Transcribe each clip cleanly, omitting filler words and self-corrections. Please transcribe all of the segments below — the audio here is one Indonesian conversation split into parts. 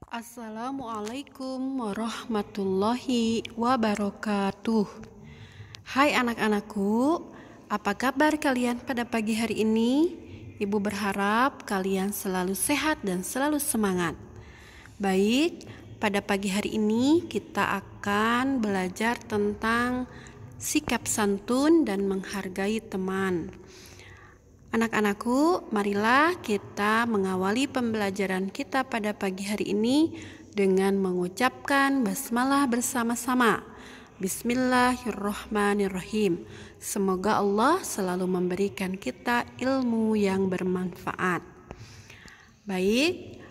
Assalamualaikum warahmatullahi wabarakatuh. Hai anak-anakku, apa kabar kalian pada pagi hari ini? Ibu berharap kalian selalu sehat dan selalu semangat. Baik, pada pagi hari ini kita akan belajar tentang sikap santun dan menghargai teman. Anak-anakku, marilah kita mengawali pembelajaran kita pada pagi hari ini dengan mengucapkan basmalah bersama-sama. Bismillahirrahmanirrahim. Semoga Allah selalu memberikan kita ilmu yang bermanfaat. Baik,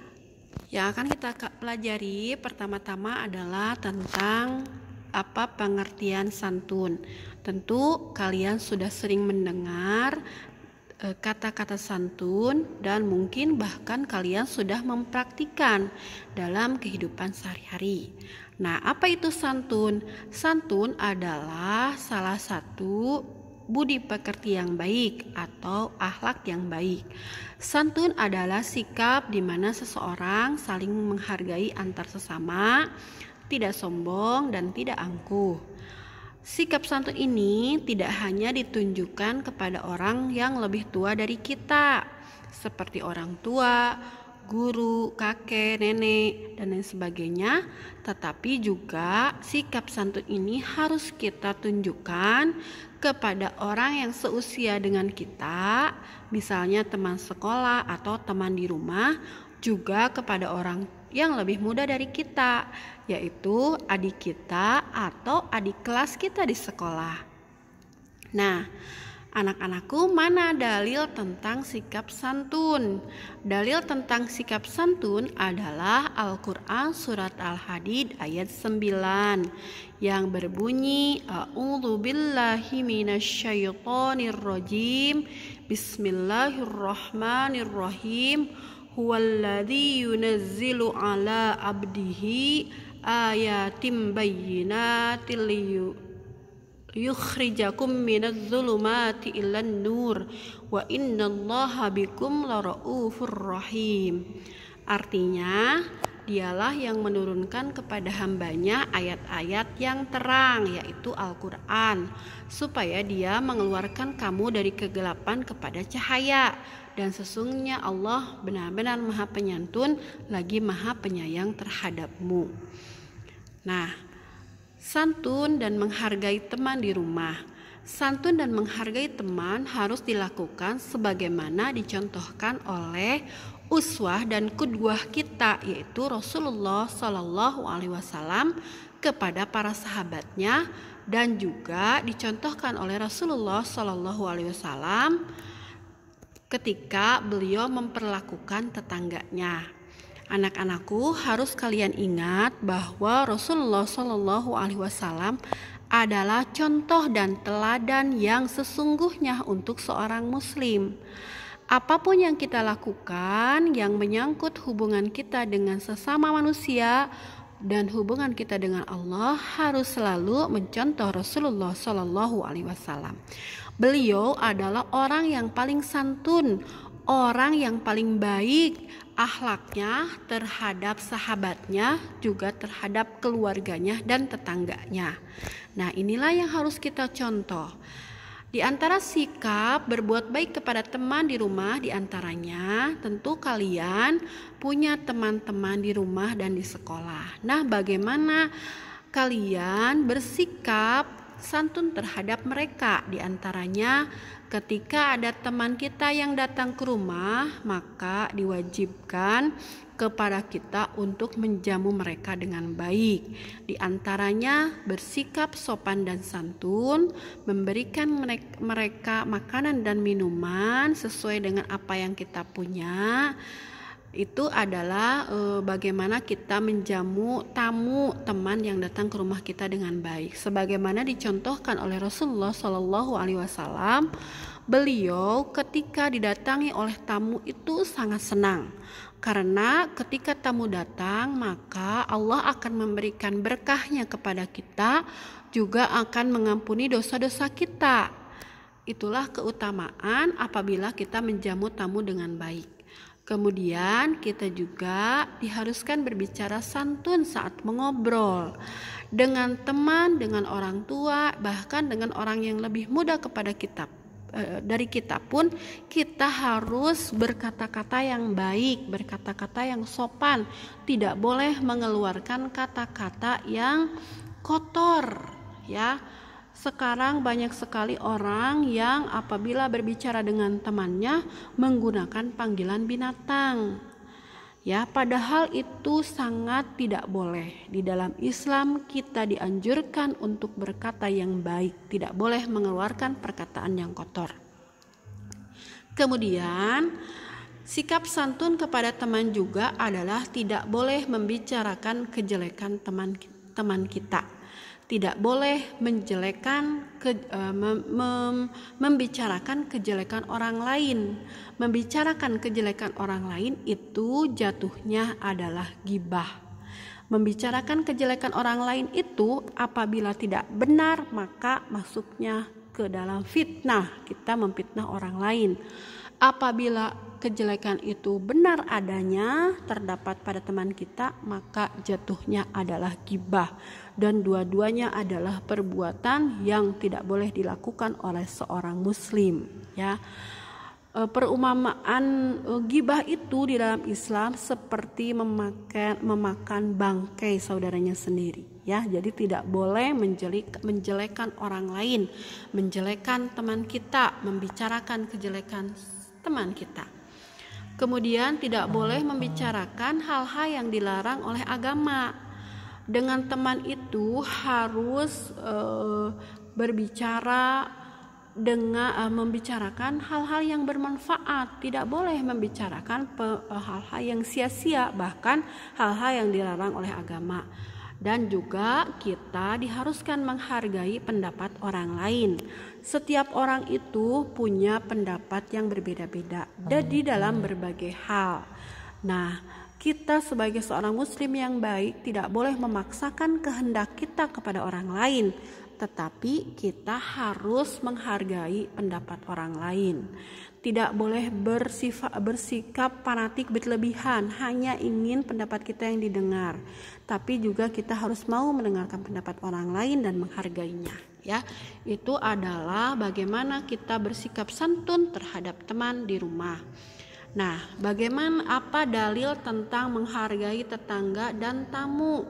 yang akan kita pelajari pertama-tama adalah tentang apa pengertian santun. Tentu kalian sudah sering mendengar kata-kata santun dan mungkin bahkan kalian sudah mempraktikkan dalam kehidupan sehari-hari. Nah, apa itu santun? Santun adalah salah satu budi pekerti yang baik atau akhlak yang baik. Santun adalah sikap di mana seseorang saling menghargai antar sesama, tidak sombong dan tidak angkuh. Sikap santun ini tidak hanya ditunjukkan kepada orang yang lebih tua dari kita, seperti orang tua, guru, kakek, nenek, dan lain sebagainya, tetapi juga sikap santun ini harus kita tunjukkan kepada orang yang seusia dengan kita, misalnya teman sekolah atau teman di rumah, juga kepada orang yang lebih muda dari kita, yaitu adik kita atau adik kelas kita di sekolah. Nah, anak-anakku, mana dalil tentang sikap santun? Dalil tentang sikap santun adalah Al-Quran surat Al-Hadid ayat 9 yang berbunyi A'udzubillahi minasyaitonirrajim. Bismillahirrahmanirrahim. Huwallazi yunazzilu ala abdihi ayatim bayyinatil yukhrijakum minadh-dhulumati ilan nur wa innallaha bikum laraufur rahim. Artinya, dialah yang menurunkan kepada hambanya ayat-ayat yang terang, yaitu Al-Quran, supaya dia mengeluarkan kamu dari kegelapan kepada cahaya. Dan sesungguhnya Allah benar-benar Maha Penyantun lagi Maha Penyayang terhadapmu. Nah, santun dan menghargai teman di rumah. Santun dan menghargai teman harus dilakukan sebagaimana dicontohkan oleh uswah dan qudwah kita, yaitu Rasulullah SAW kepada para sahabatnya, dan juga dicontohkan oleh Rasulullah SAW ketika beliau memperlakukan tetangganya. Anak-anakku, harus kalian ingat bahwa Rasulullah SAW adalah contoh dan teladan yang sesungguhnya untuk seorang muslim. Apapun yang kita lakukan yang menyangkut hubungan kita dengan sesama manusia dan hubungan kita dengan Allah harus selalu mencontoh Rasulullah SAW. Beliau adalah orang yang paling santun, orang yang paling baik akhlaknya terhadap sahabatnya, juga terhadap keluarganya dan tetangganya. Nah, inilah yang harus kita contoh. Di antara sikap berbuat baik kepada teman di rumah, di antaranya tentu kalian punya teman-teman di rumah dan di sekolah. Nah, bagaimana kalian bersikap santun terhadap mereka? Di antaranya ketika ada teman kita yang datang ke rumah, maka diwajibkan kepada kita untuk menjamu mereka dengan baik. Di antaranya bersikap sopan dan santun, memberikan mereka makanan dan minuman sesuai dengan apa yang kita punya. Itu adalah bagaimana kita menjamu tamu teman yang datang ke rumah kita dengan baik. Sebagaimana dicontohkan oleh Rasulullah SAW, beliau ketika didatangi oleh tamu itu sangat senang. Karena ketika tamu datang, maka Allah akan memberikan berkahnya kepada kita, juga akan mengampuni dosa-dosa kita. Itulah keutamaan apabila kita menjamu tamu dengan baik. Kemudian kita juga diharuskan berbicara santun saat mengobrol dengan teman, dengan orang tua, bahkan dengan orang yang lebih muda kepada kita. Dari kita pun kita harus berkata-kata yang baik, berkata-kata yang sopan, tidak boleh mengeluarkan kata-kata yang kotor, ya. Sekarang banyak sekali orang yang apabila berbicara dengan temannya menggunakan panggilan binatang. Ya, padahal itu sangat tidak boleh. Di dalam Islam kita dianjurkan untuk berkata yang baik, tidak boleh mengeluarkan perkataan yang kotor. Kemudian, sikap santun kepada teman juga adalah tidak boleh membicarakan kejelekan teman kita. Tidak boleh membicarakan kejelekan orang lain. Membicarakan kejelekan orang lain itu jatuhnya adalah ghibah. Membicarakan kejelekan orang lain itu apabila tidak benar maka masuknya ke dalam fitnah. Kita memfitnah orang lain. Apabila kejelekan itu benar adanya terdapat pada teman kita, maka jatuhnya adalah ghibah, dan dua-duanya adalah perbuatan yang tidak boleh dilakukan oleh seorang muslim, ya. Perumpamaan ghibah itu di dalam Islam seperti memakan bangkai saudaranya sendiri, ya. Jadi tidak boleh menjelekkan orang lain, menjelekkan teman kita, membicarakan kejelekan teman kita. Kemudian tidak boleh membicarakan hal-hal yang dilarang oleh agama. Dengan teman itu harus berbicara dengan membicarakan hal-hal yang bermanfaat. Tidak boleh membicarakan hal-hal yang sia-sia, bahkan hal-hal yang dilarang oleh agama. Dan juga kita diharuskan menghargai pendapat orang lain. Setiap orang itu punya pendapat yang berbeda-beda di dalam berbagai hal. Nah, kita sebagai seorang muslim yang baik tidak boleh memaksakan kehendak kita kepada orang lain, tetapi kita harus menghargai pendapat orang lain. Tidak boleh bersikap fanatik berlebihan, hanya ingin pendapat kita yang didengar. Tapi juga kita harus mau mendengarkan pendapat orang lain dan menghargainya, ya. Itu adalah bagaimana kita bersikap santun terhadap teman di rumah. Nah, apa dalil tentang menghargai tetangga dan tamu?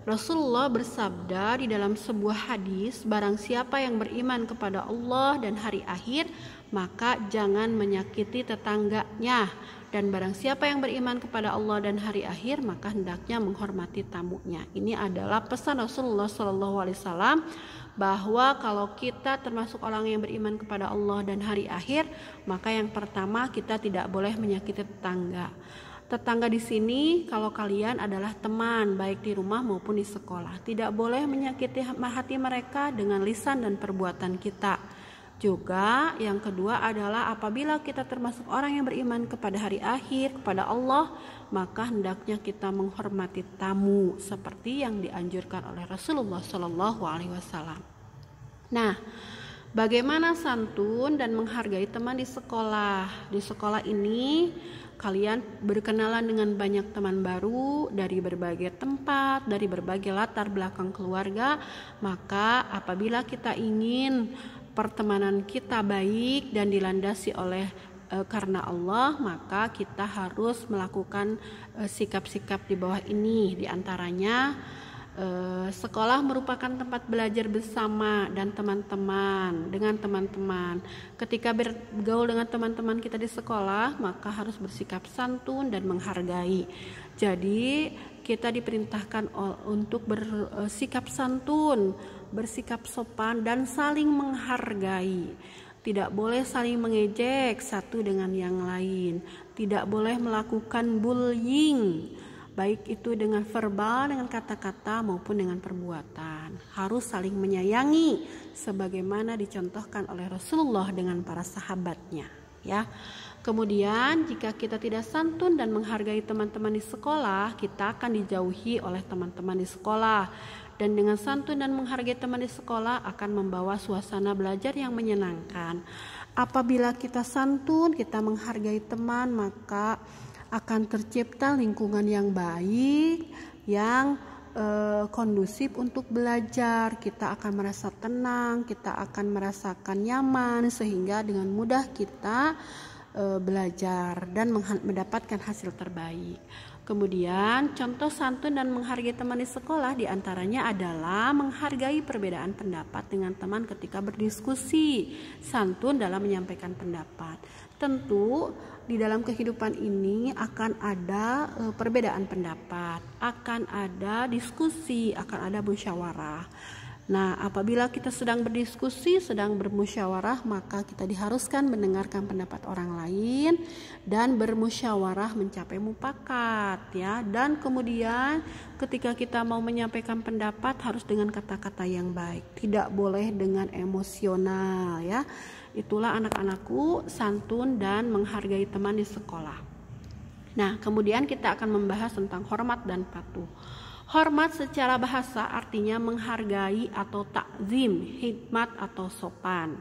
Rasulullah bersabda di dalam sebuah hadis, barang siapa yang beriman kepada Allah dan hari akhir, maka jangan menyakiti tetangganya. Dan barang siapa yang beriman kepada Allah dan hari akhir, maka hendaknya menghormati tamunya. Ini adalah pesan Rasulullah SAW, bahwa kalau kita termasuk orang yang beriman kepada Allah dan hari akhir, maka yang pertama kita tidak boleh menyakiti tetangga. Tetangga di sini kalau kalian adalah teman, baik di rumah maupun di sekolah. Tidak boleh menyakiti hati mereka dengan lisan dan perbuatan kita. Juga yang kedua adalah apabila kita termasuk orang yang beriman kepada hari akhir, kepada Allah, maka hendaknya kita menghormati tamu seperti yang dianjurkan oleh Rasulullah SAW. Nah, bagaimana santun dan menghargai teman di sekolah? Di sekolah ini kalian berkenalan dengan banyak teman baru dari berbagai tempat, dari berbagai latar belakang keluarga. Maka apabila kita ingin pertemanan kita baik dan dilandasi oleh karena Allah, maka kita harus melakukan sikap-sikap di bawah ini. Di antaranya sekolah merupakan tempat belajar bersama dan dengan teman-teman. Ketika bergaul dengan teman-teman kita di sekolah, maka harus bersikap santun dan menghargai. Jadi kita diperintahkan untuk bersikap santun, bersikap sopan dan saling menghargai. Tidak boleh saling mengejek satu dengan yang lain. Tidak boleh melakukan bullying, baik itu dengan verbal, dengan kata-kata maupun dengan perbuatan. Harus saling menyayangi sebagaimana dicontohkan oleh Rasulullah dengan para sahabatnya, ya. Kemudian jika kita tidak santun dan menghargai teman-teman di sekolah, kita akan dijauhi oleh teman-teman di sekolah. Dan dengan santun dan menghargai teman di sekolah akan membawa suasana belajar yang menyenangkan. Apabila kita santun, kita menghargai teman, maka akan tercipta lingkungan yang baik, yang kondusif untuk belajar. Kita akan merasa tenang, kita akan merasakan nyaman, sehingga dengan mudah kita belajar dan mendapatkan hasil terbaik. Kemudian contoh santun dan menghargai teman di sekolah diantaranya adalah menghargai perbedaan pendapat dengan teman ketika berdiskusi, santun dalam menyampaikan pendapat. Tentu di dalam kehidupan ini akan ada perbedaan pendapat, akan ada diskusi, akan ada musyawarah. Nah, apabila kita sedang berdiskusi, sedang bermusyawarah, maka kita diharuskan mendengarkan pendapat orang lain dan bermusyawarah mencapai mufakat, ya. Dan kemudian ketika kita mau menyampaikan pendapat harus dengan kata-kata yang baik, tidak boleh dengan emosional, ya. Itulah anak-anakku, santun dan menghargai teman di sekolah. Nah, kemudian kita akan membahas tentang hormat dan patuh. Hormat secara bahasa artinya menghargai atau takzim, hikmat atau sopan.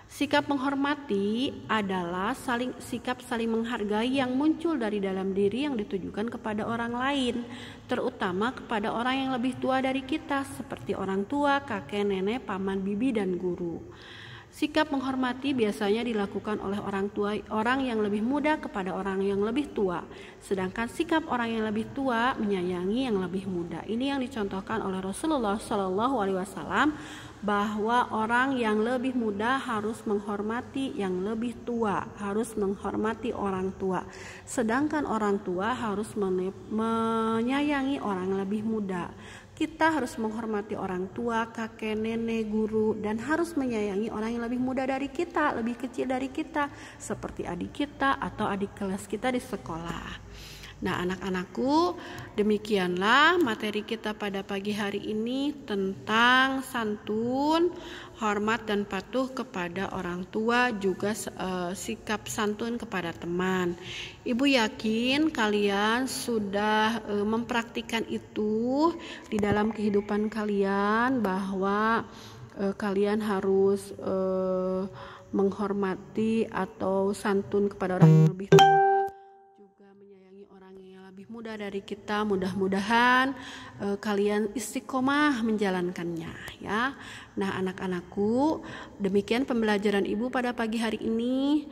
Sikap menghormati adalah sikap saling menghargai yang muncul dari dalam diri yang ditujukan kepada orang lain, terutama kepada orang yang lebih tua dari kita, seperti orang tua, kakek, nenek, paman, bibi, dan guru. Sikap menghormati biasanya dilakukan oleh orang yang lebih muda kepada orang yang lebih tua. Sedangkan sikap orang yang lebih tua menyayangi yang lebih muda. Ini yang dicontohkan oleh Rasulullah SAW, bahwa orang yang lebih muda harus menghormati yang lebih tua, harus menghormati orang tua. Sedangkan orang tua harus menyayangi orang yang lebih muda. Kita harus menghormati orang tua, kakek, nenek, guru, dan harus menyayangi orang yang lebih muda dari kita, lebih kecil dari kita, seperti adik kita atau adik kelas kita di sekolah. Nah, anak-anakku, demikianlah materi kita pada pagi hari ini tentang santun, hormat dan patuh kepada orang tua, juga sikap santun kepada teman. Ibu yakin kalian sudah mempraktikkan itu di dalam kehidupan kalian, bahwa kalian harus menghormati atau santun kepada orang yang lebih tua, muda dari kita. Mudah-mudahan kalian istiqomah menjalankannya, ya. Nah, anak-anakku, demikian pembelajaran Ibu pada pagi hari ini.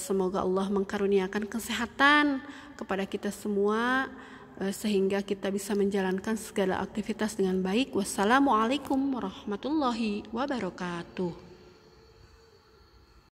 Semoga Allah mengkaruniakan kesehatan kepada kita semua, sehingga kita bisa menjalankan segala aktivitas dengan baik. Wassalamualaikum warahmatullahi wabarakatuh.